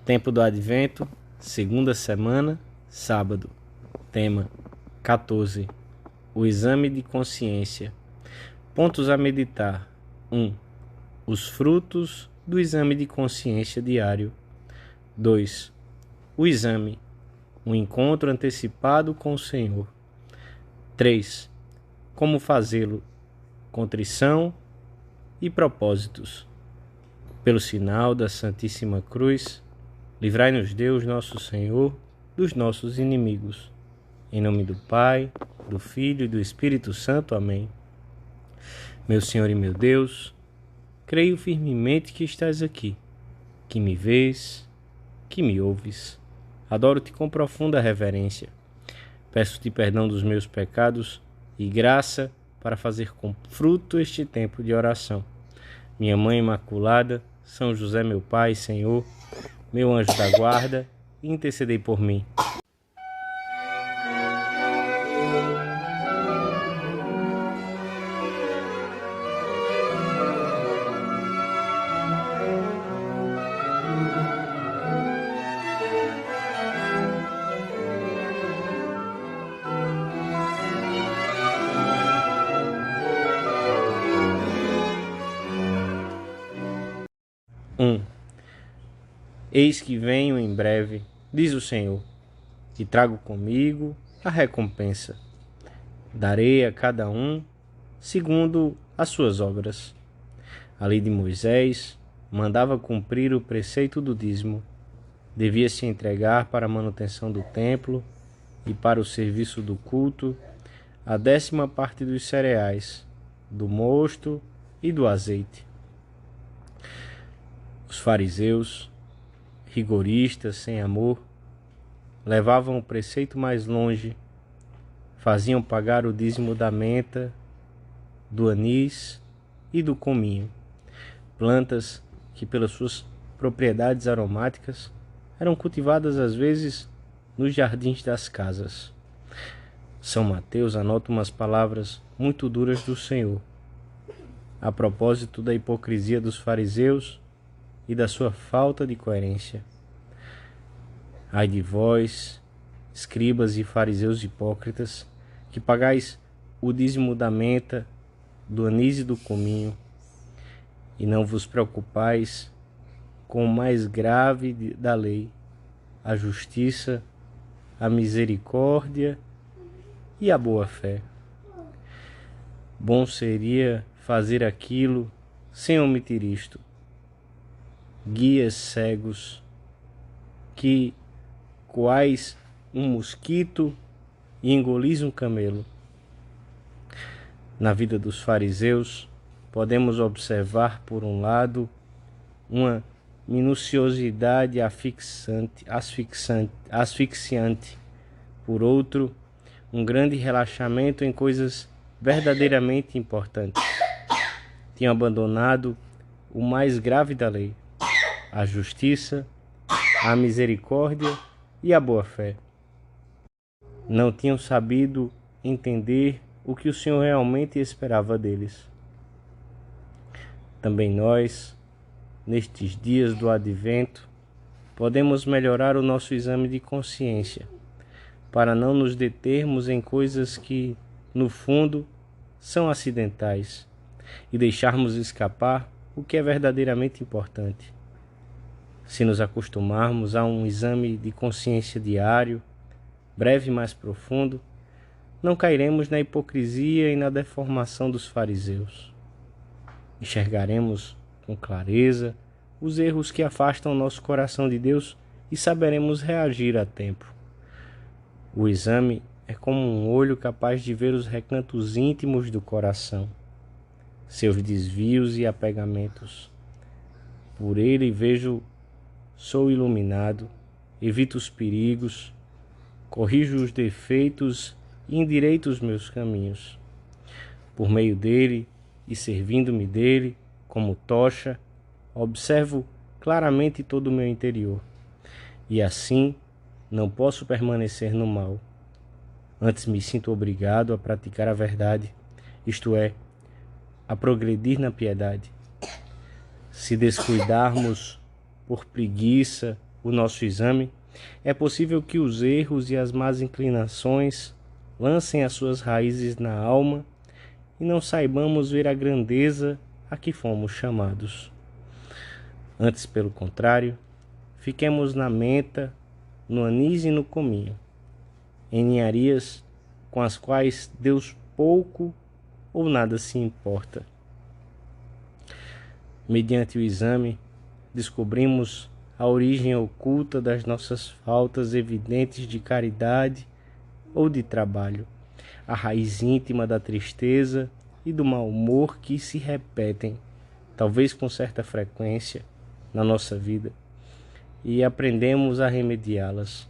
Tempo do Advento, segunda semana, sábado. Tema 14. O exame de consciência. Pontos a meditar. 1. Os frutos do exame de consciência diário. 2. O exame. Um encontro antecipado com o Senhor. 3. Como fazê-lo. Contrição e propósitos. Pelo sinal da Santíssima Cruz, livrai-nos Deus, nosso Senhor, dos nossos inimigos. Em nome do Pai, do Filho e do Espírito Santo. Amém. Meu Senhor e meu Deus, creio firmemente que estás aqui, que me vês, que me ouves. Adoro-te com profunda reverência. Peço-te perdão dos meus pecados e graça para fazer com fruto este tempo de oração. Minha Mãe Imaculada, São José, meu Pai, Senhor, meu anjo da guarda, intercedei por mim. Eis que venho em breve, diz o Senhor, e trago comigo a recompensa. Darei a cada um segundo as suas obras. A lei de Moisés mandava cumprir o preceito do dízimo. Devia-se entregar para a manutenção do templo e para o serviço do culto a 10ª parte dos cereais, do mosto e do azeite. Os fariseus, rigoristas, sem amor, levavam o preceito mais longe, faziam pagar o dízimo da menta, do anis e do cominho, plantas que, pelas suas propriedades aromáticas, eram cultivadas às vezes nos jardins das casas. São Mateus anota umas palavras muito duras do Senhor, a propósito da hipocrisia dos fariseus e da sua falta de coerência. Ai de vós, escribas e fariseus hipócritas, que pagais o dízimo da menta, do anis e do cominho, e não vos preocupais com o mais grave da lei, a justiça, a misericórdia e a boa-fé. Bom seria fazer aquilo sem omitir isto. Guias cegos, que coais um mosquito e engolis um camelo. Na vida dos fariseus, podemos observar, por um lado, uma minuciosidade asfixiante, por outro, um grande relaxamento em coisas verdadeiramente importantes. Tinham abandonado o mais grave da lei, a justiça, a misericórdia e a boa-fé. Não tinham sabido entender o que o Senhor realmente esperava deles. Também nós, nestes dias do Advento, podemos melhorar o nosso exame de consciência, para não nos determos em coisas que, no fundo, são acidentais, e deixarmos escapar o que é verdadeiramente importante. Se nos acostumarmos a um exame de consciência diário, breve e mais profundo, não cairemos na hipocrisia e na deformação dos fariseus. Enxergaremos com clareza os erros que afastam nosso coração de Deus e saberemos reagir a tempo. O exame é como um olho capaz de ver os recantos íntimos do coração, seus desvios e apegamentos. Por ele sou iluminado, evito os perigos, corrijo os defeitos e endireito os meus caminhos. Por meio dele e servindo-me dele como tocha, observo claramente todo o meu interior, e assim não posso permanecer no mal. Antes me sinto obrigado a praticar a verdade, isto é, a progredir na piedade. Se descuidarmos por preguiça o nosso exame, é possível que os erros e as más inclinações lancem as suas raízes na alma e não saibamos ver a grandeza a que fomos chamados. Antes, pelo contrário, fiquemos na menta, no anis e no cominho, em ninharias com as quais Deus pouco ou nada se importa. Mediante o exame, descobrimos a origem oculta das nossas faltas evidentes de caridade ou de trabalho, a raiz íntima da tristeza e do mau humor que se repetem, talvez com certa frequência, na nossa vida, e aprendemos a remediá-las.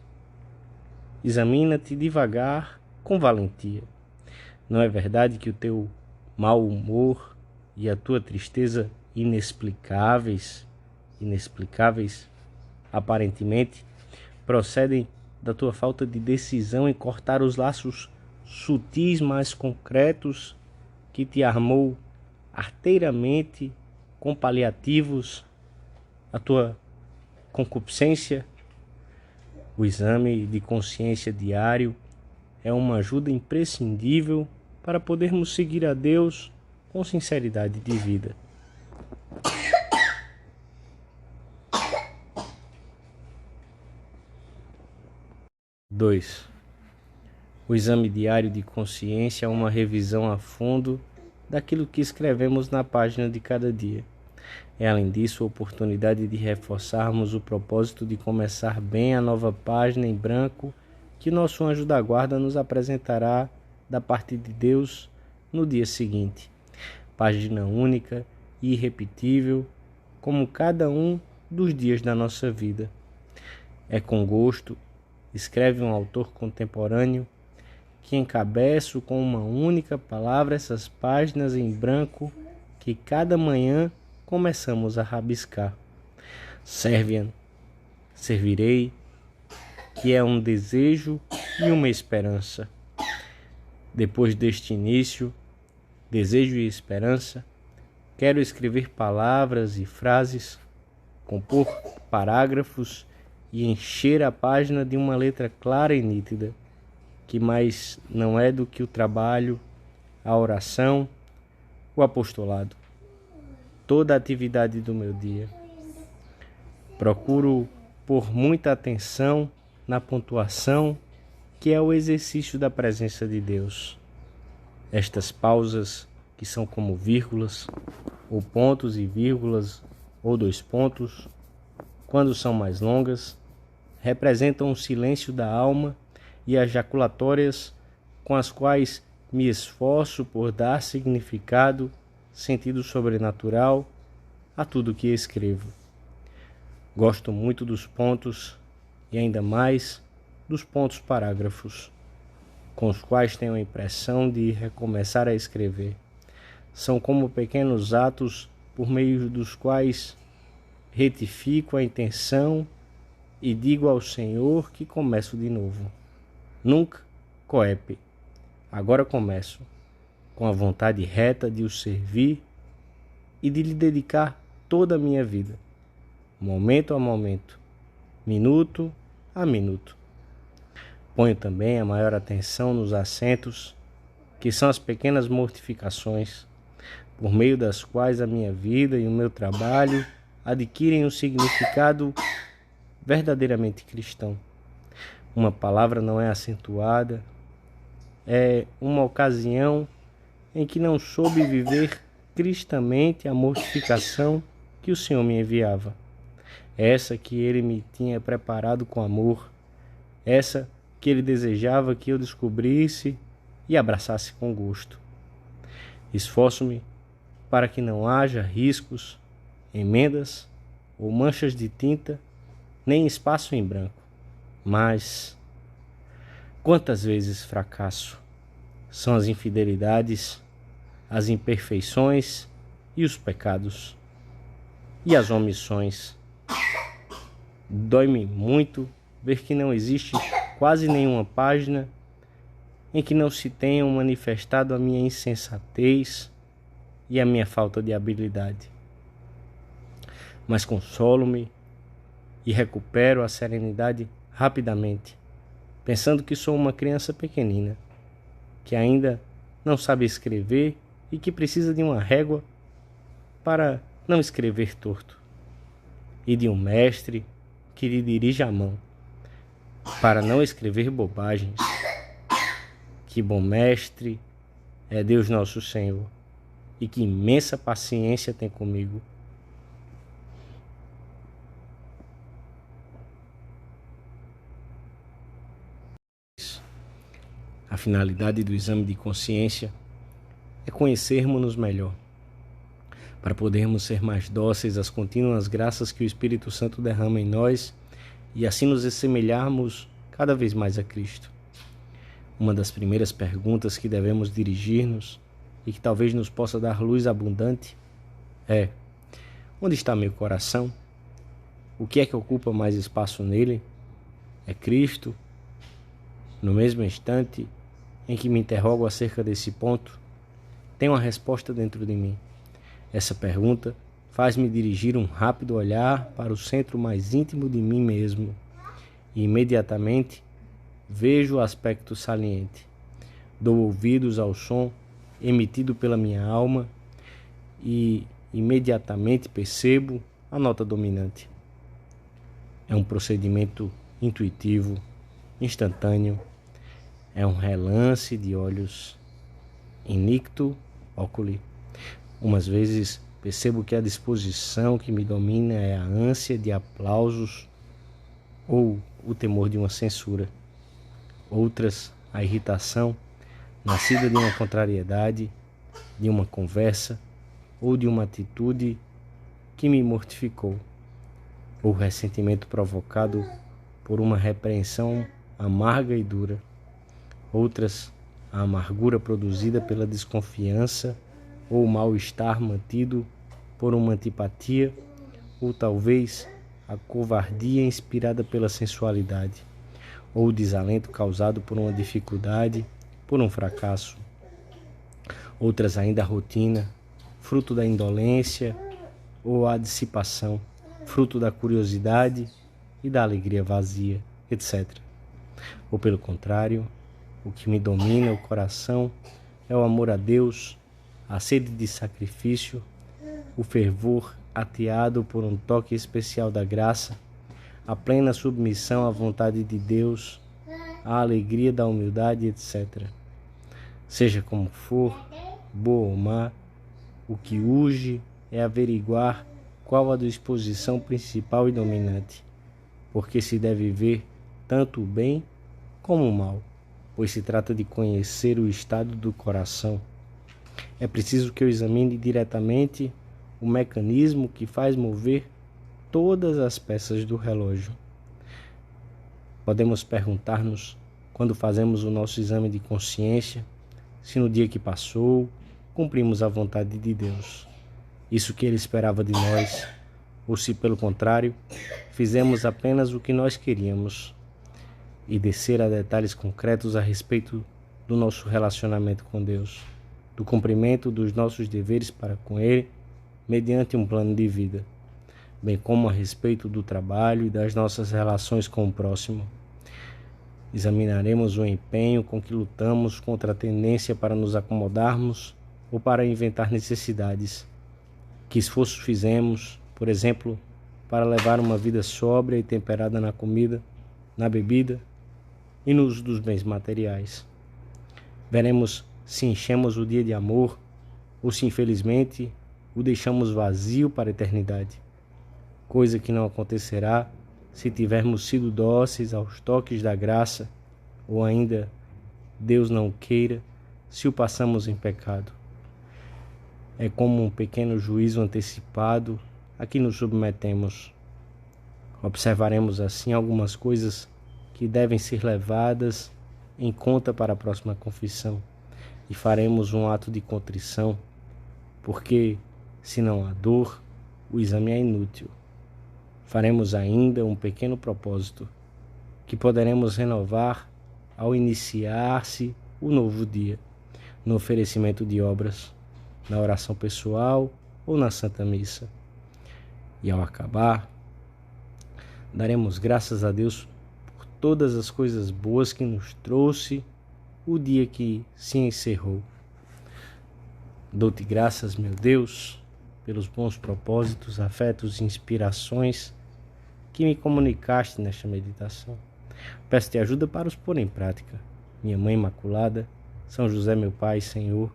Examina-te devagar, com valentia. Não é verdade que o teu mau humor e a tua tristeza inexplicáveis, aparentemente, procedem da tua falta de decisão em cortar os laços sutis mais concretos que te armou arteiramente com paliativos a tua concupiscência? O exame de consciência diário é uma ajuda imprescindível para podermos seguir a Deus com sinceridade de vida. Dois. O exame diário de consciência é uma revisão a fundo daquilo que escrevemos na página de cada dia. É, além disso, a oportunidade de reforçarmos o propósito de começar bem a nova página em branco que nosso anjo da guarda nos apresentará da parte de Deus no dia seguinte. Página única e irrepetível, como cada um dos dias da nossa vida. É com gosto, escreve um autor contemporâneo, que encabeço com uma única palavra essas páginas em branco que cada manhã começamos a rabiscar. Servirei, que é um desejo e uma esperança. Depois deste início, desejo e esperança, quero escrever palavras e frases, compor parágrafos e encher a página de uma letra clara e nítida, que mais não é do que o trabalho, a oração, o apostolado, toda a atividade do meu dia. Procuro pôr muita atenção na pontuação, que é o exercício da presença de Deus. Estas pausas, que são como vírgulas, ou pontos e vírgulas, ou dois pontos, quando são mais longas, representam o silêncio da alma e as jaculatórias com as quais me esforço por dar significado, sentido sobrenatural a tudo que escrevo. Gosto muito dos pontos e ainda mais dos pontos parágrafos, com os quais tenho a impressão de recomeçar a escrever. São como pequenos atos por meio dos quais retifico a intenção e digo ao Senhor que começo de novo. Nunc coepe. Agora começo, com a vontade reta de o servir e de lhe dedicar toda a minha vida, momento a momento, minuto a minuto. Ponho também a maior atenção nos acentos, que são as pequenas mortificações, por meio das quais a minha vida e o meu trabalho adquirem um significado verdadeiramente cristão. Uma palavra não é acentuada, é uma ocasião em que não soube viver cristamente a mortificação que o Senhor me enviava. Essa que Ele me tinha preparado com amor, essa que Ele desejava que eu descobrisse e abraçasse com gosto. Esforço-me para que não haja riscos, emendas ou manchas de tinta, nem espaço em branco. Mas quantas vezes fracasso? São as infidelidades, as imperfeições e os pecados, e as omissões. Dói-me muito ver que não existe quase nenhuma página em que não se tenham manifestado a minha insensatez e a minha falta de habilidade. Mas consolo-me e recupero a serenidade rapidamente, pensando que sou uma criança pequenina, que ainda não sabe escrever e que precisa de uma régua para não escrever torto, e de um mestre que lhe dirija a mão para não escrever bobagens. Que bom mestre é Deus nosso Senhor, e que imensa paciência tem comigo. A finalidade do exame de consciência é conhecermos-nos melhor, para podermos ser mais dóceis às contínuas graças que o Espírito Santo derrama em nós e assim nos assemelharmos cada vez mais a Cristo. Uma das primeiras perguntas que devemos dirigir-nos e que talvez nos possa dar luz abundante é: onde está meu coração? O que é que ocupa mais espaço nele? É Cristo? No mesmo instante em que me interrogo acerca desse ponto, tenho uma resposta dentro de mim. Essa pergunta faz-me dirigir um rápido olhar para o centro mais íntimo de mim mesmo e imediatamente vejo o aspecto saliente. Dou ouvidos ao som emitido pela minha alma e imediatamente percebo a nota dominante. É um procedimento intuitivo, instantâneo. É um relance de olhos, inicto oculi. Umas vezes percebo que a disposição que me domina é a ânsia de aplausos ou o temor de uma censura. Outras, a irritação, nascida de uma contrariedade, de uma conversa ou de uma atitude que me mortificou. Ou ressentimento provocado por uma repreensão amarga e dura. Outras, a amargura produzida pela desconfiança ou o mal-estar mantido por uma antipatia, ou talvez a covardia inspirada pela sensualidade, ou o desalento causado por uma dificuldade, por um fracasso. Outras ainda a rotina, fruto da indolência ou a dissipação, fruto da curiosidade e da alegria vazia, etc. Ou pelo contrário, o que me domina o coração é o amor a Deus, a sede de sacrifício, o fervor ateado por um toque especial da graça, a plena submissão à vontade de Deus, a alegria da humildade, etc. Seja como for, boa ou má, o que urge é averiguar qual a disposição principal e dominante, porque se deve ver tanto o bem como o mal, pois se trata de conhecer o estado do coração. É preciso que eu examine diretamente o mecanismo que faz mover todas as peças do relógio. Podemos perguntar-nos, quando fazemos o nosso exame de consciência, se no dia que passou cumprimos a vontade de Deus, isso que Ele esperava de nós, ou se, pelo contrário, fizemos apenas o que nós queríamos, e descer a detalhes concretos a respeito do nosso relacionamento com Deus, do cumprimento dos nossos deveres para com Ele, mediante um plano de vida, bem como a respeito do trabalho e das nossas relações com o próximo. Examinaremos o empenho com que lutamos contra a tendência para nos acomodarmos ou para inventar necessidades. Que esforço fizemos, por exemplo, para levar uma vida sóbria e temperada na comida, na bebida e no uso dos bens materiais. Veremos se enchemos o dia de amor ou se infelizmente o deixamos vazio para a eternidade, coisa que não acontecerá se tivermos sido dóceis aos toques da graça, ou ainda, Deus não queira, se o passamos em pecado. É como um pequeno juízo antecipado a que nos submetemos. Observaremos assim algumas coisas que devem ser levadas em conta para a próxima confissão e faremos um ato de contrição, porque, se não há dor, o exame é inútil. Faremos ainda um pequeno propósito, que poderemos renovar ao iniciar-se o novo dia, no oferecimento de obras, na oração pessoal ou na Santa Missa. E ao acabar, Daremos graças a Deus por todas as coisas boas que nos trouxe o dia que se encerrou. Dou-te graças, meu Deus, pelos bons propósitos, afetos e inspirações que me comunicaste nesta meditação. Peço-te ajuda para os pôr em prática. Minha Mãe Imaculada, São José, meu Pai, Senhor,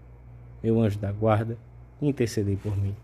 meu anjo da guarda, intercedei por mim.